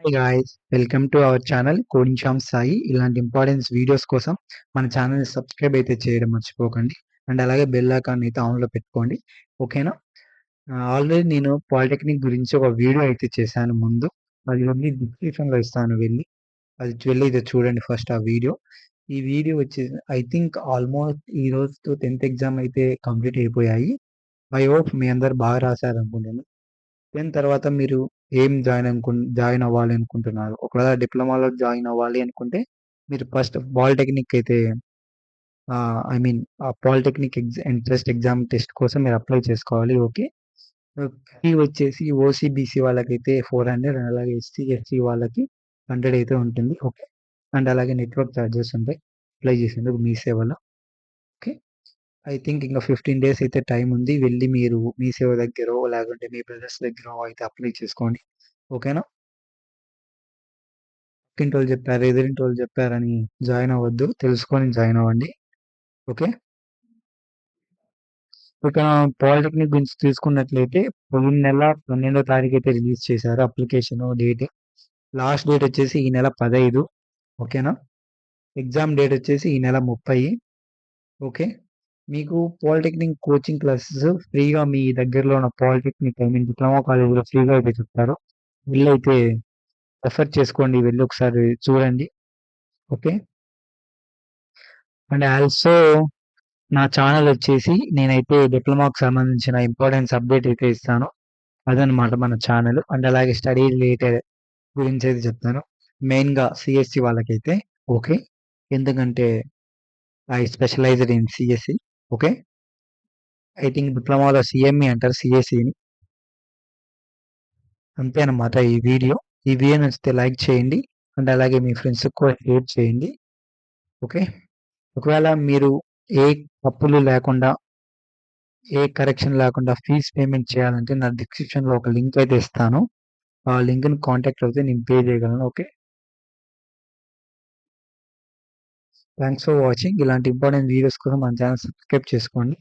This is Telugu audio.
Hey guys! Welcome to our channel coding Shyam Sai. ఇలాంటి ఇంపార్టెన్స్ వీడియోస్ కోసం మన ఛానల్‌ని సబ్స్క్రైబ్ అయితే చేయడం మర్చిపోకండి. అండ్ అలాగే బెల్ ఐకాన్ అయితే ఆన్‌లో పెట్టుకోండి. ఓకేనా? ఆల్రెడీ నేను పాలిటెక్నిక్ గురించి ఒక వీడియో అయితే చేశాను ముందు. అది ఉంది డిస్క్రిప్షన్‌లో ఇస్తాను వెళ్ళి ఇది చూడండి ఫస్ట్ ఆ వీడియో. ఈ వీడియో వచ్చేసి ఐ థింక్ ఆల్మోస్ట్ ఈ రోజుతో 10థ్ ఎగ్జామ్ అయితే కంప్లీట్ అయిపోయాయి. ఐ హోప్ మీ అందరూ బాగా రాసారనుకుంటున్నాను. 10 తర్వాత మీరు ఏం జాయిన్ అవ్వాలి అనుకుంటున్నారు? ఒకవేళ డిప్లొమాలో జాయిన్ అవ్వాలి అనుకుంటే, మీరు ఫస్ట్ పాలిటెక్నిక్ అయితే I mean polytechnic entrance exam test కోసం మీరు అప్లై చేసుకోవాలి. ఓకే. ఫీ వచ్చేసి ఓసీ, బీసీ వాళ్ళకైతే 400 అండ్ అలాగే ఎస్సీ, ఎస్టీ వాళ్ళకి 100 అయితే ఉంటుంది. ఓకే. అండ్ అలాగే నెట్వర్క్ చార్జెస్ ఉంటాయి. అప్లై చేసేందుకు మీ సేవలో. ఓకే. ఐ థింక్ ఇంకా 15 డేస్ అయితే టైం ఉంది. వెళ్లి మీరు మీ సేవ దగ్గరో, లేకుంటే మీ బ్రదర్స్ దగ్గరో అయితే అప్లై చేసుకోండి. ఓకేనా? పక్కింటోళ్ళు చెప్పారు, ఎదురింటోళ్ళు చెప్పారని జాయిన్ అవ్వద్దు. తెలుసుకొని జాయిన్ అవ్వండి. ఓకే. ఇక పాలిటెక్నిక్ గురించి తీసుకున్నట్లయితే పోయిన నెల 12వ తారీఖు అయితే రిలీజ్ చేశారు అప్లికేషన్ డేట్. లాస్ట్ డేట్ వచ్చేసి ఈ నెల 15. ఓకేనా? ఎగ్జామ్ డేట్ వచ్చేసి ఈ నెల 30. ఓకే. మీకు పాలిటెక్నిక్ కోచింగ్ క్లాసెస్ ఫ్రీగా మీ దగ్గరలో ఉన్న పాలిటెక్నిక్ ఐ మీన్ డిప్లొమా కాలేజీలో ఫ్రీగా అయితే చెప్తారు. వెళ్ళైతే రెఫర్ చేసుకోండి. వెళ్ళి ఒకసారి చూడండి. ఓకే. అండ్ ఆల్సో నా ఛానల్ వచ్చేసి నేనైతే డిప్లొమాకి సంబంధించిన ఇంపార్టెన్స్ అప్డేట్ అయితే ఇస్తాను. అదనమాట మన ఛానల్. అండ్ అలాగే స్టడీ రిలేటెడ్ గురించి అయితే చెప్తాను. మెయిన్‌గా సీఎస్‌సి వాళ్ళకైతే ఓకే. ఎందుకంటే I specialised in CSC. Okay. I think డిప్లొమాలో సీఎంఈ అంటారు సీఎస్‌సిని. అంతేనమాట ఈ వీడియో. ఈ వీడియో నచ్చితే లైక్ చేయండి. అండ్ అలాగే మీ ఫ్రెండ్స్‌కి కూడా షేర్ చేయండి. ఓకే. ఒకవేళ మీరు ఏ తప్పులు లేకుండా ఏ కరెక్షన్ లేకుండా ఫీజ్ పేమెంట్ చేయాలంటే నా డిస్క్రిప్షన్‌లో ఒక లింక్ అయితే ఇస్తాను. ఆ లింక్‌ని కాంటాక్ట్ అవుతే నేను పే చేయగలను. ఓకే. Thanks for watching. ఇలాంటి ఇంపార్టెంట్ వీడియోస్ కోసం మన ఛానల్ సబ్స్క్రైబ్ చేసుకోండి.